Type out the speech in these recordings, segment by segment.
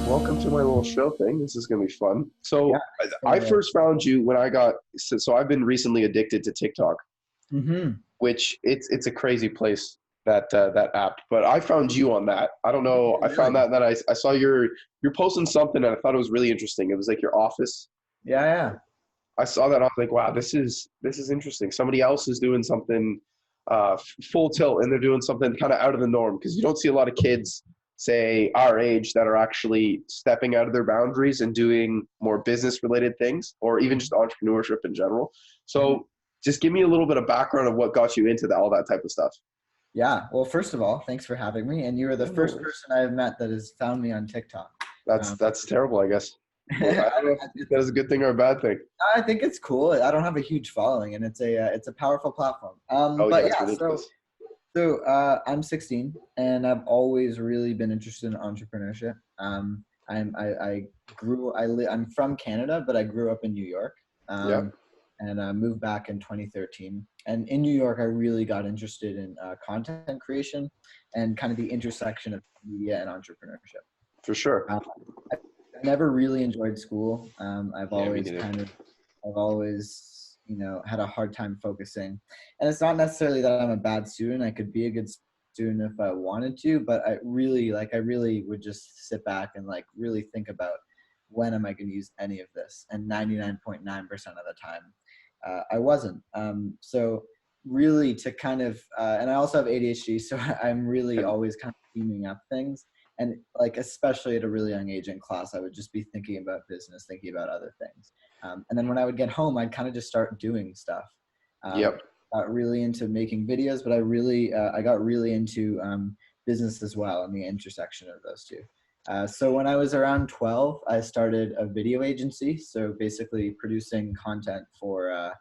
welcome to my little show thing. This is going to be fun. Yeah. So I first found you when I got, so I've been recently addicted to TikTok, Mm-hmm. which it's a crazy place, that app, but I found you on that. I don't know. I found Really? that, I saw you're posting something and I thought it was really interesting. It was like your office. Yeah, yeah. I saw that and I was like, wow, this is interesting. Somebody else is doing something full tilt and they're doing something kind of out of the norm because you don't see a lot of kids say our age that are actually stepping out of their boundaries and doing more business related things or even just entrepreneurship in general. Mhm. So just give me a little bit of background of what got you into all that type of stuff. Yeah. Well, first of all, thanks for having me. And you are the Yeah, no first worries. person I have met that has found me on TikTok. That's Um, that's terrible, I guess. Well, I I, don't know if that is a good thing or a bad thing. I think it's cool. I don't have a huge following, and it's a powerful platform. Oh But yeah, it's yeah, so ridiculous. so I'm 16, and I've always really been interested in entrepreneurship. I grew. I'm from Canada, but I grew up in New York. Yeah, Um, and moved back in 2013. And in New York, I really got interested in content creation and kind of the intersection of media and entrepreneurship. for sure. Um, I've never really enjoyed school. Yeah, me neither. I've always, had a hard time focusing. And it's not necessarily that I'm a bad student. I could be a good student if I wanted to, but I really would just sit back and like really think about when am I going to use any of this? And 99.9% of the time, I wasn't. So really to kind of, and I also have ADHD, so I'm really always kind of theming up things. And like, especially at a really young age in class, I would just be thinking about business, thinking about other things. And then when I would get home, I'd kind of just start doing stuff. Um, Yep. got really into making videos, but I got really into business as well and the intersection of those two. So when I was around 12, I started a video agency. So basically producing content for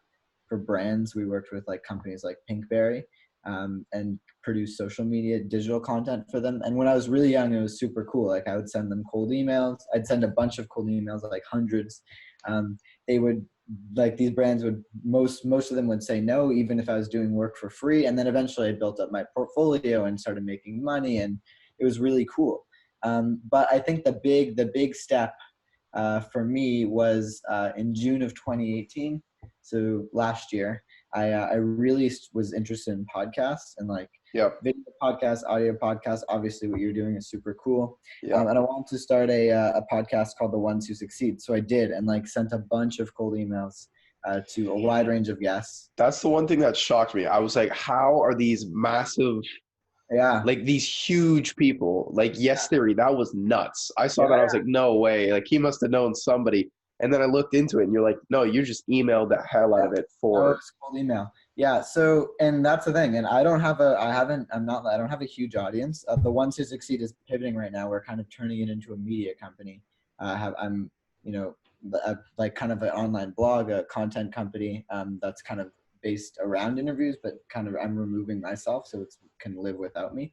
brands. We worked with like companies like Pinkberry, and produce social media, digital content for them. And when I was really young, it was super cool. Like I would send them cold emails. I'd send a bunch of cold emails, like hundreds. They would like these brands would most of them would say no, even if I was doing work for free. And then eventually I built up my portfolio and started making money, and it was really cool. But I think the big step for me was in June of 2018. So last year, I really was interested in podcasts and like Yep. video podcasts, audio podcasts. Obviously, what you're doing is super cool. Yeah. And I wanted to start a podcast called The Ones Who Succeed. So I did, and like sent a bunch of cold emails to a wide range of guests. That's the one thing that shocked me. I was like, how are these massive, Yeah, like these huge people, like Yes Theory, that was nuts. I saw that, I was yeah. like, no way. Like he must have known somebody. And then I looked into it and you're like, no, you just emailed the hell out Yeah. of it Oh, for, it's cold email. Yeah. So, and that's the thing. And I don't have a, I haven't, I'm not, I don't have a huge audience. The Ones Who Succeed is pivoting right now. We're kind of turning it into a media company. I'm, you know, like kind of an online blog, a content company that's kind of based around interviews, but kind of I'm removing myself so it can live without me.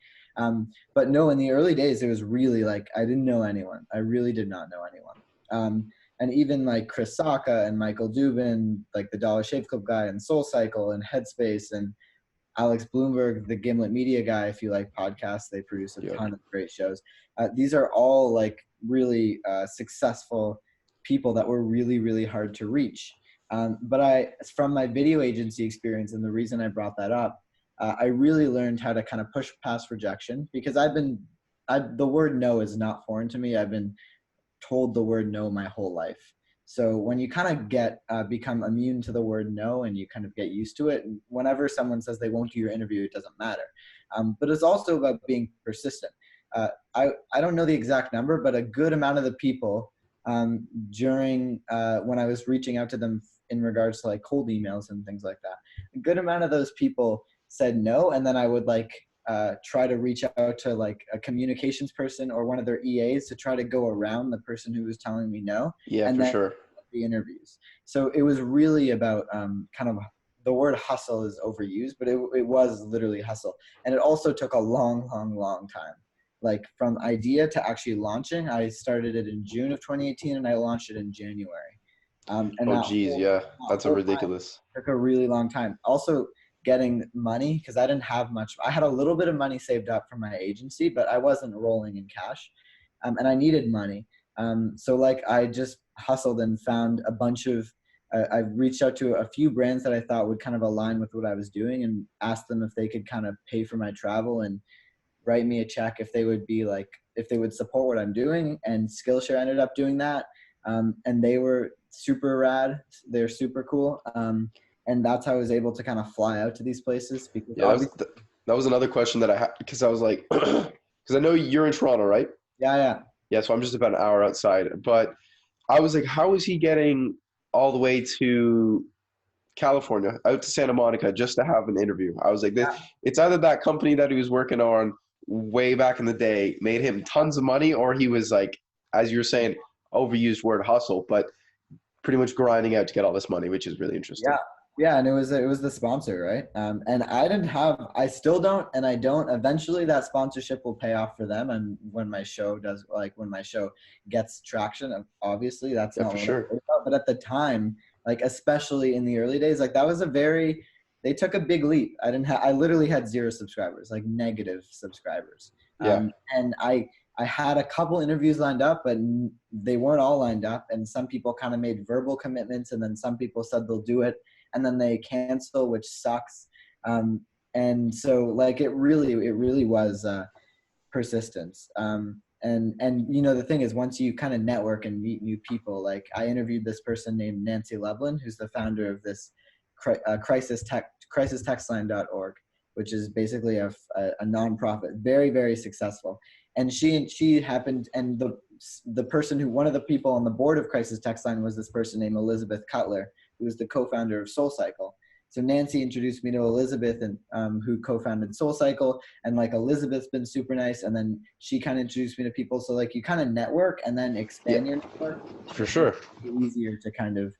But no, in the early days, it was really like I didn't know anyone. I really did not know anyone. And even like Chris Sacca and Michael Dubin, like the Dollar Shave Club guy and Soul Cycle and Headspace and Alex Bloomberg, the Gimlet Media guy. If you like podcasts, they produce a yeah, ton of great shows. These are all like really successful people that were really, really hard to reach. From my video agency experience, and the reason I brought that up, I really learned how to kind of push past rejection because the word no is not foreign to me. I've been told the word no my whole life. So when you kind of become immune to the word no and you kind of get used to it, whenever someone says they won't do your interview, it doesn't matter. But it's also about being persistent. I don't know the exact number, but a good amount of the people during when I was reaching out to them in regards to like cold emails and things like that, a good amount of those people said no, and then I would like try to reach out to like a communications person or one of their EAs to try to go around the person who was telling me no, yeah, and for then sure. the interviews. So it was really about kind of the word hustle is overused, but it was literally hustle. And it also took a long, long, long time. Like from idea to actually launching, I started it in June of 2018 and I launched it in January. And Oh, that geez. whole, Yeah. that That's a whole time ridiculous. took a really long time. Also, getting money because I didn't have much. I had a little bit of money saved up from my agency, but I wasn't rolling in cash, and I needed money. So like I just hustled and found a bunch of, I reached out to a few brands that I thought would kind of align with what I was doing and asked them if they could kind of pay for my travel and write me a check if they would be like, if they would support what I'm doing. And Skillshare ended up doing that. And they were super rad. They're super cool. And that's how I was able to kind of fly out to these places because Yeah, that was another question that I had, because I was like, because I know you're in Toronto, right? yeah. Yeah, so I'm just about an hour outside. But I was like, how is he getting all the way to California, out to Santa Monica, just to have an interview? I was like, this, it's either that company that he was working on way back in the day made him tons of money, or he was like, as you were saying, overused word hustle, but pretty much grinding out to get all this money, which is really interesting. Yeah, and it was the sponsor, right? And I still don't, and I don't. Eventually, that sponsorship will pay off for them, and when my show gets traction, obviously that's Yeah, not for what I'm sure. worried about. But at the time, like especially in the early days, like that was they took a big leap. I literally had 0 subscribers, like negative subscribers, Yeah. and I had a couple interviews lined up, but they weren't all lined up, and some people kind of made verbal commitments, and then some people said they'll do it and then they cancel, which sucks. And so like it really was persistence. And you know the thing is, once you kind of network and meet new people, like I interviewed this person named Nancy Levlin, who's the founder of this crisistextline.org, which is basically a nonprofit, very very successful. And she happened, and the person who, one of the people on the board of Crisis Text Line was this person named Elizabeth Cutler, who was the co-founder of SoulCycle. So Nancy introduced me to Elizabeth, and who co-founded SoulCycle, and like Elizabeth's been super nice, and then she kind of introduced me to people. So like you kind of network and then expand your network. For sure. It's easier to kind of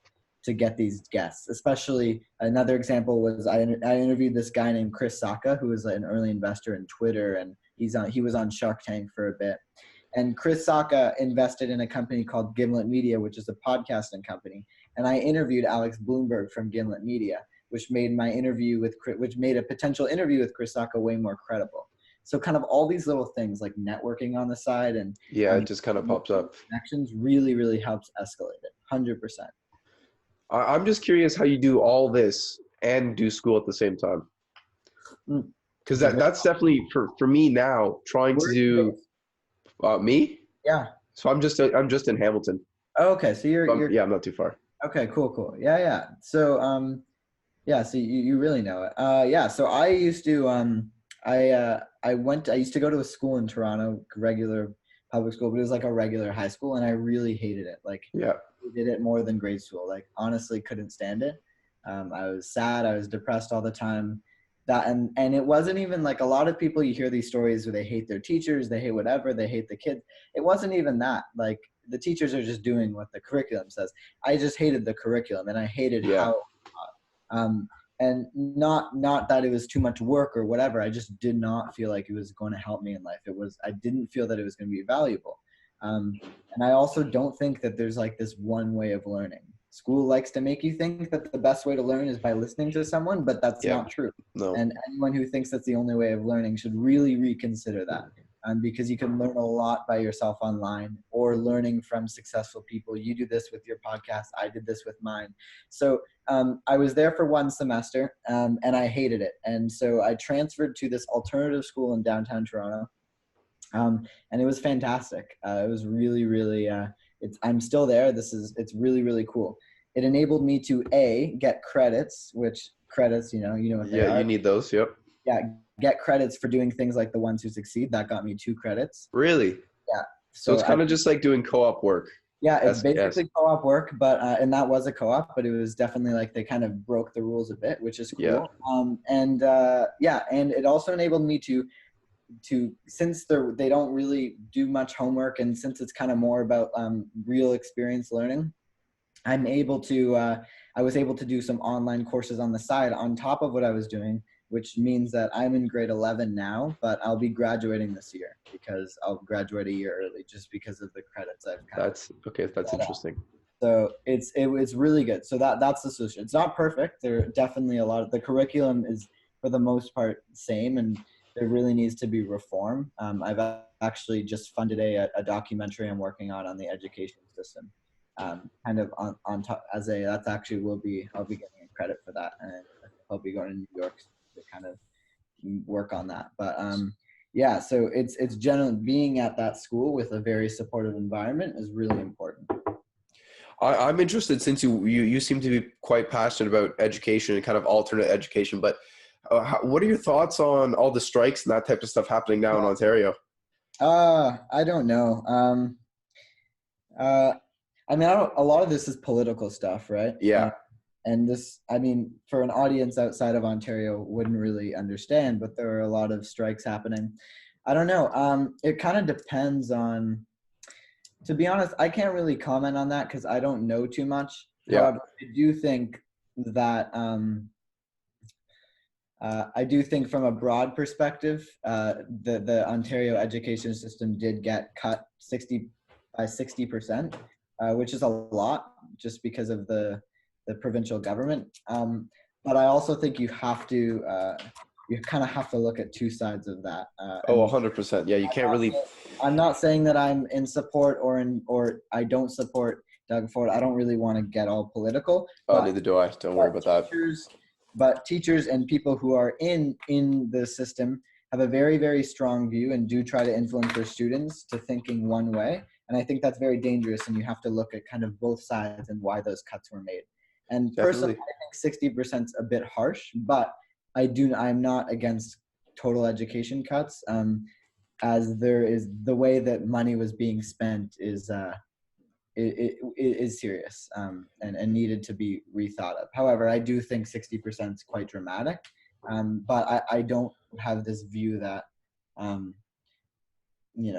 to get these guests. Especially another example was I interviewed this guy named Chris Sacca, who was an early investor in Twitter, and he was on Shark Tank for a bit. And Chris Sacca invested in a company called Gimlet Media, which is a podcasting company. And I interviewed Alex Bloomberg from Gimlet Media, which made a potential interview with Chris Sacca way more credible. So kind of all these little things like networking on the side and Yeah, it just kind of pops up. Connections really, really helps escalate it. 100%. I'm just curious how you do all this and do school at the same time. Because that's definitely for me now, trying to do me. Yeah. So I'm just in Hamilton. Oh, okay. So you're yeah, I'm not too far. Okay, cool. Yeah. So so you really know it. Yeah. So I used to I used to go to a school in Toronto, regular public school, but it was like a regular high school, and I really hated it. Like, yeah, I did it more than grade school. Like, honestly, couldn't stand it. I was sad. I was depressed all the time. And it wasn't even like a lot of people, you hear these stories where they hate their teachers, they hate whatever, they hate the kids. It wasn't even that. Like, the teachers are just doing what the curriculum says. I just hated the curriculum, and I hated how and not that it was too much work or whatever. I just did not feel like it was going to help me in life. I didn't feel that it was going to be valuable. And I also don't think that there's like this one way of learning. School likes to make you think that the best way to learn is by listening to someone, but that's not true. No. And anyone who thinks that's the only way of learning should really reconsider that. Because you can learn a lot by yourself online or learning from successful people. You do this with your podcast. I did this with mine. So I was there for one semester and I hated it. And so I transferred to this alternative school in downtown Toronto. And it was fantastic. It was really, really, I'm still there. It's really, really cool. It enabled me to get credits, which credits, you know what they are. Yeah, you need those. Yep. Yeah, get credits for doing things like The Ones Who Succeed. That got me 2 credits. Really? Yeah. So it's kind of just like doing co-op work. Yeah, it's basically co-op work, but and that was a co-op, but it was definitely like they kind of broke the rules a bit, which is cool. Yeah. And it also enabled me to since they don't really do much homework, and since it's kind of more about real experience learning, I was able to do some online courses on the side on top of what I was doing, which means that I'm in grade 11 now, but I'll be graduating this year because I'll graduate a year early just because of the credits I've got. That's interesting. So it's really good. So that's the solution. It's not perfect. There are definitely a lot of the curriculum is for the most part same, and there really needs to be reform. I've actually just funded a documentary I'm working on the education system, kind of on top as a, that's actually I'll be getting credit for that. And I'll be going to New York to kind of work on that. But yeah, so it's generally being at that school with a very supportive environment is really important. I'm interested, since you seem to be quite passionate about education and kind of alternate education, but what are your thoughts on all the strikes and that type of stuff happening now in Ontario? I don't know. I mean, a lot of this is political stuff, right? Yeah, And this, I mean, for an audience outside of Ontario wouldn't really understand, but there are a lot of strikes happening. I don't know. It kind of depends on, to be honest, I can't really comment on that because I don't know too much. yeah, However, that I do think from a broad perspective, the Ontario education system did get cut 60%, which is a lot just because of the provincial government. But I also think you kind of have to look at two sides of that. Oh, 100%. Yeah, you can't really. I'm not saying that I'm in support or I don't support Doug Ford. I don't really want to get all political. Oh, neither do I. Don't worry about that. But teachers and people who are in the system have a very, very strong view and do try to influence their students to thinking one way. And I think that's very dangerous, and you have to look at kind of both sides and why those cuts were made. And Definitely. personally, I think 60% is a bit harsh, but I'm not against total education cuts, as there is the way that money was being spent is it is serious, and needed to be rethought of. However, I do think 60% is quite dramatic, but I don't have this view that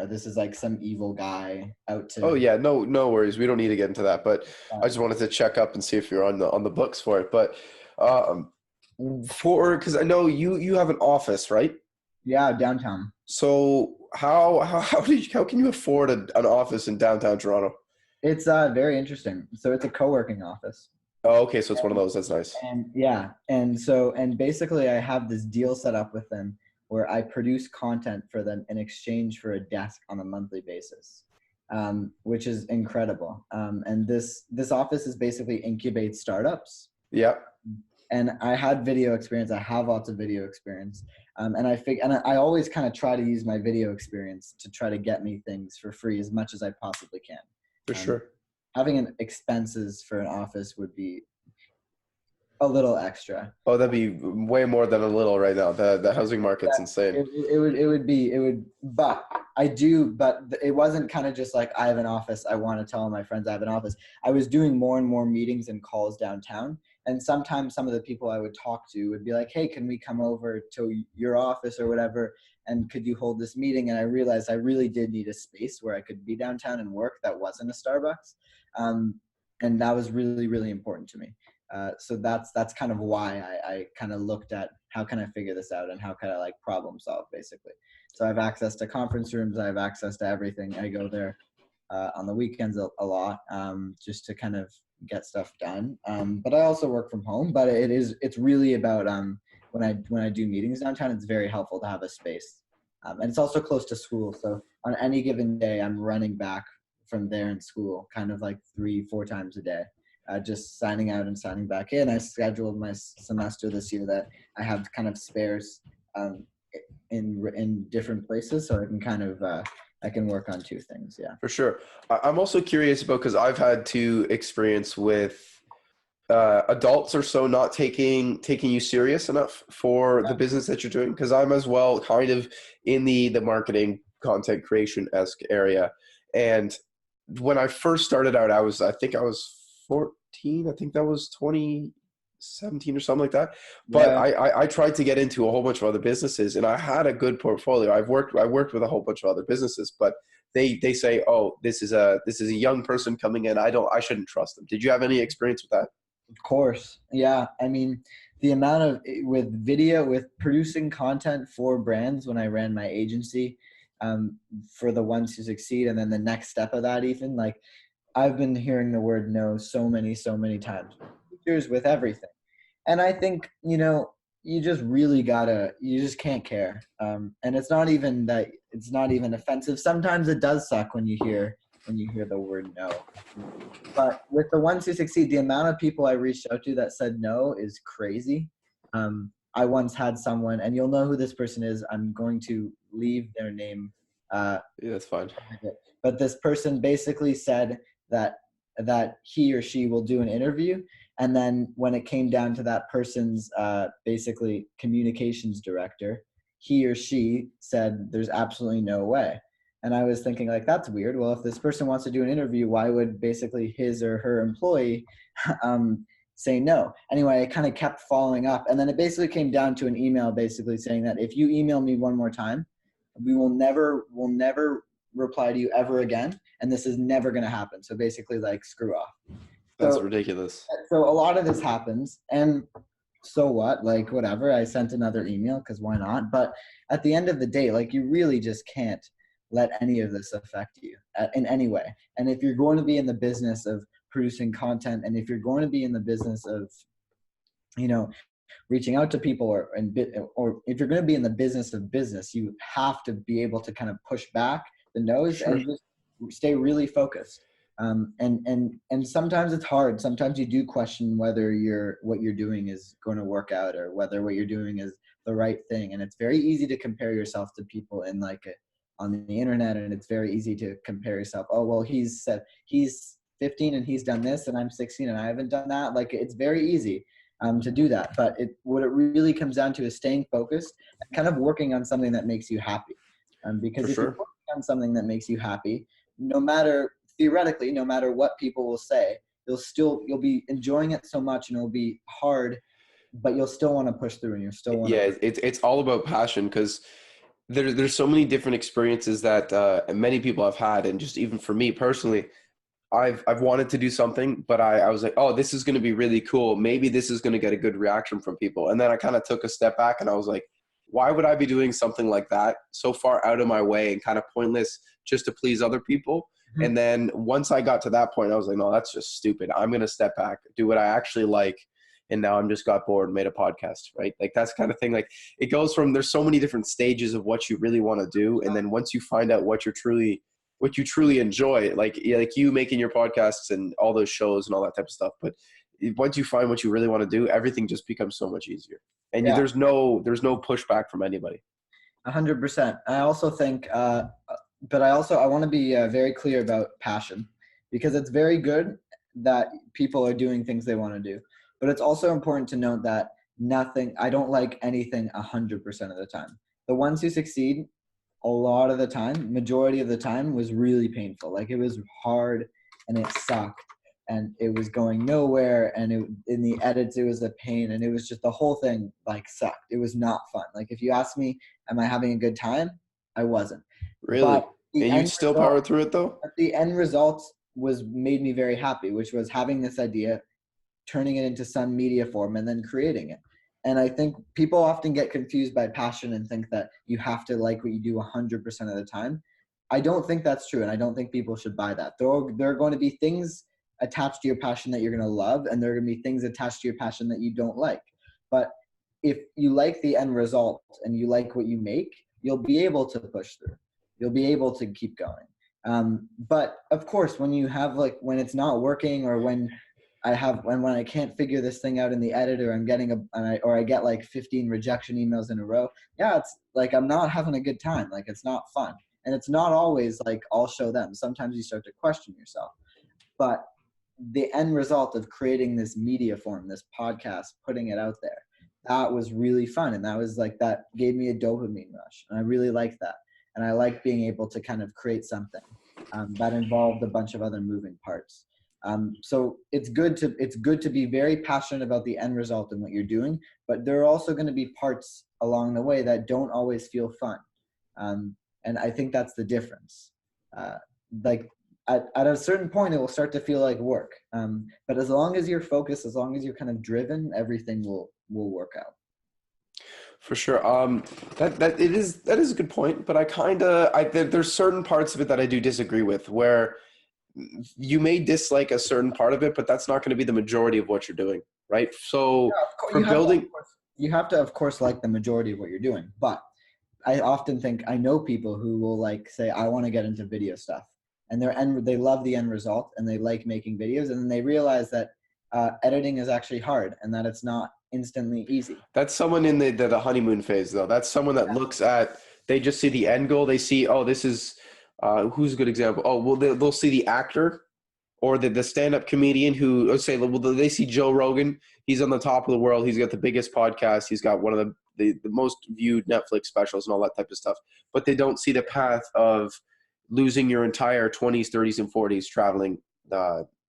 this is like some evil guy out to. Oh yeah, no worries. We don't need to get into that, but I just wanted to check up and see if you're on the books for it. But because I know you have an office, right? Yeah, downtown. So how can you afford an office in downtown Toronto? It's very interesting. So it's a co-working office. Oh, okay, so it's one of those. That's nice. And yeah, and basically I have this deal set up with them where I produce content for them in exchange for a desk on a monthly basis, which is incredible. And this office is basically incubate startups. Yeah. And I had video experience. I have lots of video experience. And I always kind of try to use my video experience to try to get me things for free as much as I possibly can. For sure. Having an expenses for an office would be a little extra. Oh, that'd be way more than a little right now. The housing market's insane. But it wasn't kind of just like I have an office. I want to tell my friends I have an office. I was doing more and more meetings and calls downtown. And sometimes some of the people I would talk to would be like, hey, can we come over to your office or whatever? And could you hold this meeting? And I realized I really did need a space where I could be downtown and work that wasn't a Starbucks. And that was really, really important to me. So that's kind of why I kind of looked at how can I figure this out and how can I like problem solve basically. So I have access to conference rooms. I have access to everything. I go there on the weekends a lot, just to kind of get stuff done. But I also work from home, but it's really about, when I do meetings downtown, it's very helpful to have a space. And it's also close to school. So on any given day, I'm running back from there in school, kind of like 3-4 times a day. Just signing out and signing back in. I scheduled my semester this year that I have kind of spares in different places, so I can kind of I can work on two things. Yeah, for sure. I'm also curious about, because I've had to experience with adults or so not taking you serious enough for the business that you're doing, because I'm as well kind of in the marketing content creation-esque area. And when I first started out, I think I was 14. I think that was 2017 or something like that. But yeah. I tried to get into a whole bunch of other businesses, and I had a good portfolio. I worked with a whole bunch of other businesses, but they say, oh, this is a young person coming in. I shouldn't trust them. Did you have any experience with that? Of course. Yeah. I mean, the amount with producing content for brands when I ran my agency, for the ones who succeed. And then the next step of that, even like I've been hearing the word no so many times with everything. And I think, you just really you just can't care. And it's not even offensive. Sometimes it does suck when you hear the word no. But with the ones who succeed, the amount of people I reached out to that said no is crazy. I once had someone, and you'll know who this person is. I'm going to leave their name. Yeah, that's fine. But this person basically said that he or she will do an interview, and then when it came down to that person's basically communications director, he or she said there's absolutely no way. And I was thinking, like, that's weird. Well, if this person wants to do an interview, why would basically his or her employee say no? Anyway, I kind of kept following up. And then it basically came down to an email basically saying that if you email me one more time, we'll never reply to you ever again. And this is never going to happen. So basically, like, screw off. That's ridiculous. So a lot of this happens. And so what? Like, whatever. I sent another email because why not? But at the end of the day, like, you really just can't let any of this affect you in any way. And if you're going to be in the business of producing content, and if you're going to be in the business of, reaching out to people, or if you're going to be in the business of business, you have to be able to kind of push back the no's. Sure. And just stay really focused. And sometimes it's hard. Sometimes you do question whether what you're doing is going to work out, or whether what you're doing is the right thing. And it's very easy to compare yourself to people on the internet, and it's very easy to compare yourself. Oh, well, he's 15 and he's done this, and I'm 16 and I haven't done that. Like, it's very easy to do that. But what it really comes down to is staying focused and kind of working on something that makes you happy. Because if you're working on something that makes you happy, theoretically, no matter what people will say, you'll be enjoying it so much, and it'll be hard, but you'll still want to push through, and you'll still want to. It's all about passion, because there's so many different experiences that many people have had. And just even for me personally, I've wanted to do something, but I was like, oh, this is going to be really cool. Maybe this is going to get a good reaction from people. And then I kind of took a step back, and I was like, why would I be doing something like that so far out of my way and kind of pointless just to please other people? Mm-hmm. And then once I got to that point, I was like, no, that's just stupid. I'm going to step back, do what I actually like. And now I'm just got bored and made a podcast, right? Like, that's kind of thing. Like, it goes from, there's so many different stages of what you really want to do. And then once you find out what you truly enjoy, like you making your podcasts and all those shows and all that type of stuff. But once you find what you really want to do, everything just becomes so much easier. And there's no pushback from anybody. 100%. I also think, but I want to be very clear about passion, because it's very good that people are doing things they want to do. But it's also important to note that I don't like anything 100% of the time. The ones who succeed, a lot of the time, majority of the time, was really painful. Like, it was hard, and it sucked, and it was going nowhere, and in the edits, it was a pain, and it was just, the whole thing, like, sucked. It was not fun. Like, if you ask me, am I having a good time? I wasn't. Really? And you still powered through it, though? The end result made me very happy, which was having this idea, turning it into some media form, and then creating it. And I think people often get confused by passion and think that you have to like what you do 100% of the time. I don't think that's true, and I don't think people should buy that. There are going to be things attached to your passion that you're going to love, and there are going to be things attached to your passion that you don't like. But if you like the end result and you like what you make, you'll be able to push through. You'll be able to keep going. But of course, when when it's not working, or when I can't figure this thing out in the edit, or I get like 15 rejection emails in a row, it's like, I'm not having a good time. Like, it's not fun. And it's not always like, I'll show them. Sometimes you start to question yourself. But the end result of creating this media form, this podcast, putting it out there, that was really fun. And that gave me a dopamine rush. And I really liked that. And I like being able to kind of create something that involved a bunch of other moving parts. So it's good to be very passionate about the end result and what you're doing, but there are also going to be parts along the way that don't always feel fun. And I think that's the difference. Like, at a certain point, it will start to feel like work. But as long as you're focused, as long as you're kind of driven, everything will work out. For sure. That is a good point, but there's certain parts of it that I do disagree with, where you may dislike a certain part of it, but that's not going to be the majority of what you're doing, right? So for building, you have to, of course, like the majority of what you're doing. But I often think I know people who will like say, I want to get into video stuff, and they love the end result and they like making videos, and then they realize that editing is actually hard and that it's not instantly easy. That's someone in the honeymoon phase, though. That's someone that looks at, they just see the end goal. They see, oh, this is, who's a good example? Oh, well, they'll see the actor or the stand-up comedian who, let's say, well, they see Joe Rogan. He's on the top of the world. He's got the biggest podcast. He's got one of the most viewed Netflix specials and all that type of stuff. But they don't see the path of losing your entire 20s, 30s, and 40s traveling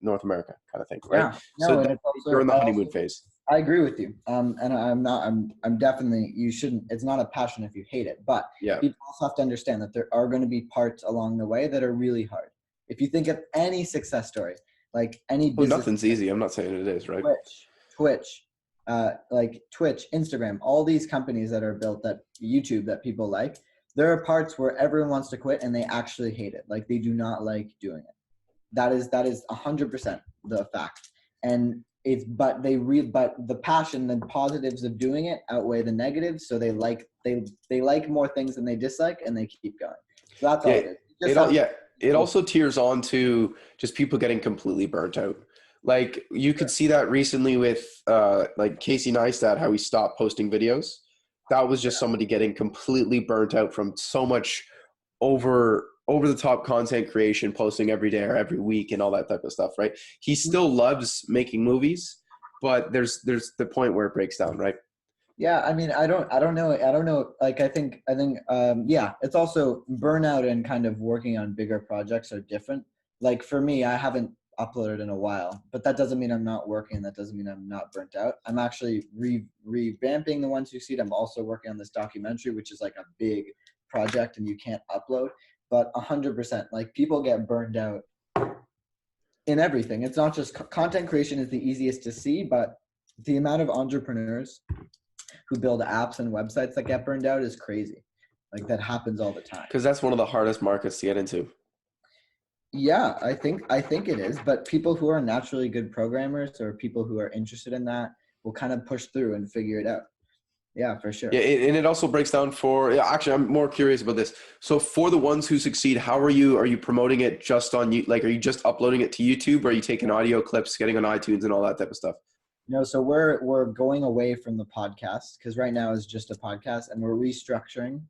North America kind of thing, right? Yeah, So no, and it's also, you're in the honeymoon phase. I agree with you. And I'm definitely, you shouldn't, it's not a passion if you hate it, but Yeah. people also have to understand that there are going to be parts along the way that are really hard. If you think of any success story, like any Well, business, nothing's easy. I'm not saying it is, right? Twitch, like Twitch, Instagram, all these companies that are built, that YouTube that people like, there are parts where everyone wants to quit and they actually hate it. Like they do not like doing it. That is 100% the fact. And but the passion, the positives of doing it outweigh the negatives. So they like more things than they dislike, and they keep going. So that's all it is. It also tears on to just people getting completely burnt out. Like you could see that recently with like Casey Neistat, how he stopped posting videos. That was just somebody getting completely burnt out from so much over the top content creation, posting every day or every week and all that type of stuff, right? He still loves making movies, but there's the point where it breaks down, right? Yeah, I mean, I don't know. Like, I think, yeah, it's also burnout and kind of working on bigger projects are different. Like for me, I haven't uploaded in a while, but that doesn't mean I'm not working. That doesn't mean I'm not burnt out. I'm actually revamping The Ones Who Succeed. I'm also working on this documentary, which is like a big project and you can't upload, but 100%, like people get burned out in everything. It's not just content creation is the easiest to see, but the amount of entrepreneurs who build apps and websites that get burned out is crazy. Like that happens all the time. Because that's one of the hardest markets to get into. Yeah, I think it is. But people who are naturally good programmers or people who are interested in that will kind of push through and figure it out. Yeah, for sure. Yeah, and it also breaks down for, actually, I'm more curious about this. So for The Ones Who Succeed, how are you promoting it just on you? Like, are you just uploading it to YouTube, or are you taking audio clips, getting on iTunes and all that type of stuff? No, so we're going away from the podcast because right now it's just a podcast, and we're restructuring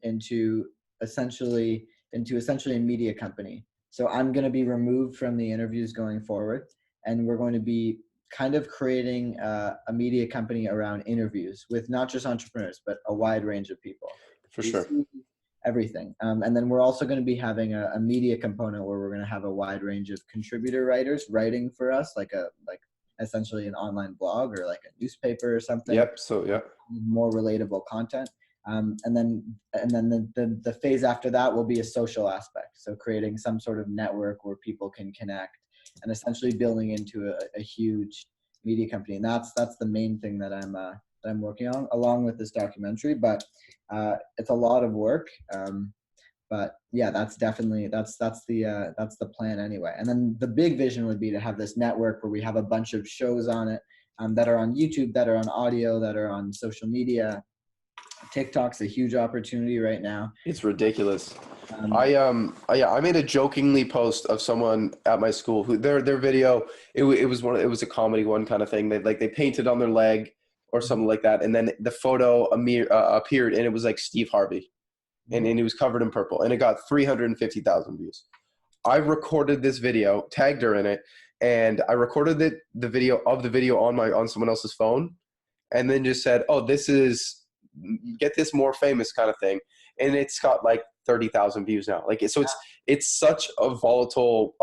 into essentially a media company. So I'm going to be removed from the interviews going forward, and we're going to be kind of creating a media company around interviews with not just entrepreneurs, but a wide range of people. For sure. Everything. And then we're also going to be having a media component where we're going to have a wide range of contributor writers writing for us, like essentially an online blog or like a newspaper or something. Yep. So yeah. More relatable content. And then the phase after that will be a social aspect. So creating some sort of network where people can connect and essentially building into a huge media company. And that's the main thing that I'm working on along with this documentary, but it's a lot of work. But yeah, that's the plan anyway. And then the big vision would be to have this network where we have a bunch of shows on it that are on YouTube, that are on audio, that are on social media. TikTok's a huge opportunity right now. It's ridiculous. I made a jokingly post of someone at my school who their video it was a comedy one kind of thing. They painted on their leg or something like that, and then the photo appeared and it was like Steve Harvey. And he was covered in purple, and it got 350,000 views. I recorded this video, tagged her in it, and I recorded the video on someone else's phone, and then just said, "Oh, this is get this more famous kind of thing," and it's got like 30,000 views now. Like so, it's such a volatile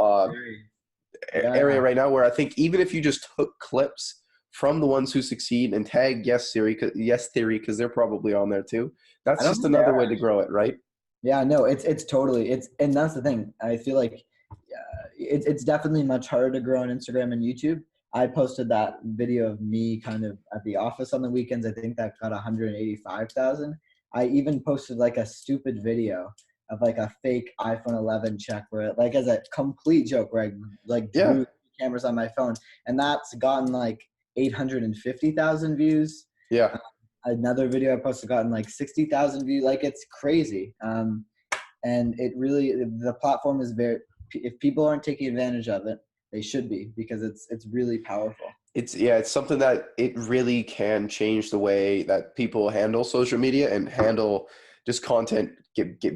area right now where I think even if you just took clips from The Ones Who Succeed and tag Yes Theory because they're probably on there too. That's just another way to grow it, right? Yeah, no, it's totally, and that's the thing. I feel like it's definitely much harder to grow on Instagram and YouTube. I posted that video of me kind of at the office on the weekends. I think that got 185,000. I even posted like a stupid video of like a fake iPhone 11 check where like as a complete joke where I like drew cameras on my phone, and that's gotten like 850,000 views. Yeah. Another video I posted gotten like 60,000 views. Like, it's crazy. And it really, the platform is very, if people aren't taking advantage of it, they should be, because it's really powerful. It's something that it really can change the way that people handle social media and handle just content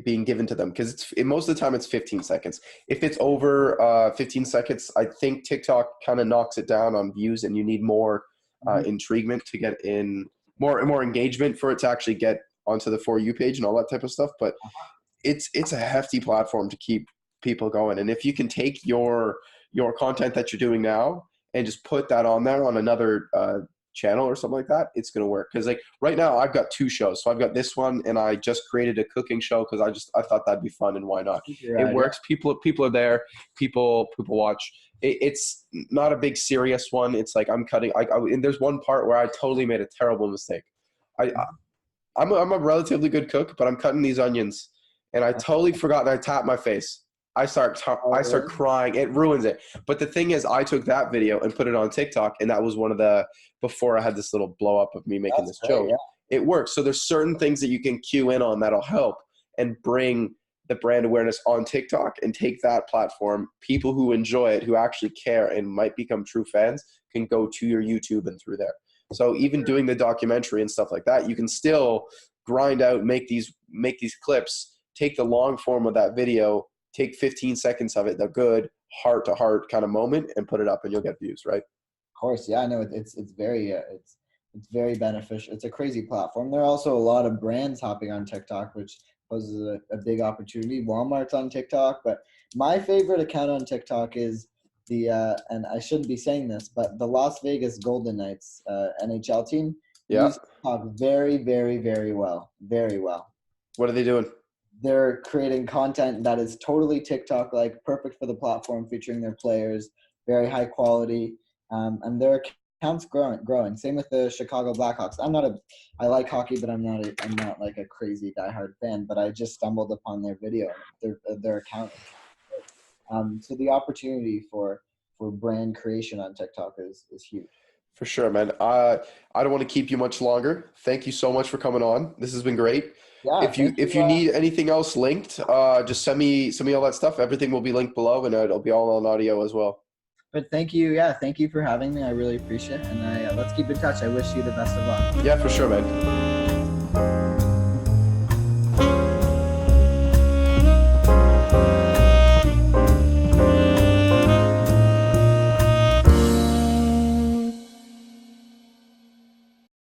being given to them. Because most of the time it's 15 seconds. If it's over 15 seconds, I think TikTok kind of knocks it down on views, and you need more intriguement to get in, more engagement for it to actually get onto the For You page and all that type of stuff. But it's a hefty platform to keep people going. And if you can take your content that you're doing now and just put that on there on another channel or something like that, it's going to work. Because like right now I've got 2 shows. So I've got this one, and I just created a cooking show because I thought that'd be fun, and why not? It works. People are there. People watch. It's not a big serious one. It's like I'm cutting. And there's one part where I totally made a terrible mistake. I'm a relatively good cook, but I'm cutting these onions, and I totally forgot, and I tapped my face. I start crying. It ruins it. But the thing is, I took that video and put it on TikTok, and that was one of the, before I had this little blow up of me making this joke. Yeah. It works. So there's certain things that you can cue in on that'll help and bring the brand awareness on TikTok, and take that platform. People who enjoy it, who actually care and might become true fans, can go to your YouTube and through there. So even doing the documentary and stuff like that, you can still grind out, make these clips, take the long form of that video, take 15 seconds of it, the good heart to heart kind of moment, and put it up, and you'll get views, right? Of course. Yeah, I know it's very, it's very beneficial. It's a crazy platform. There are also a lot of brands hopping on TikTok, which poses a big opportunity. Walmart's on TikTok, but my favorite account on TikTok is the, and I shouldn't be saying this, but the Las Vegas Golden Knights NHL team. Yeah. Use TikTok very, very, very well. Very well. What are they doing? They're creating content that is totally TikTok-like, perfect for the platform, featuring their players, very high quality, and their account's growing. Same with the Chicago Blackhawks. I like hockey, but I'm not like a crazy diehard fan. But I just stumbled upon their video, their account. So the opportunity for brand creation on TikTok is huge. For sure, man. I don't want to keep you much longer. Thank you so much for coming on. This has been great. Yeah, if you need anything else linked, just send me all that stuff. Everything will be linked below, and it'll be all on audio as well. But thank you. Yeah, thank you for having me. I really appreciate it. And let's keep in touch. I wish you the best of luck. Yeah, for sure, man.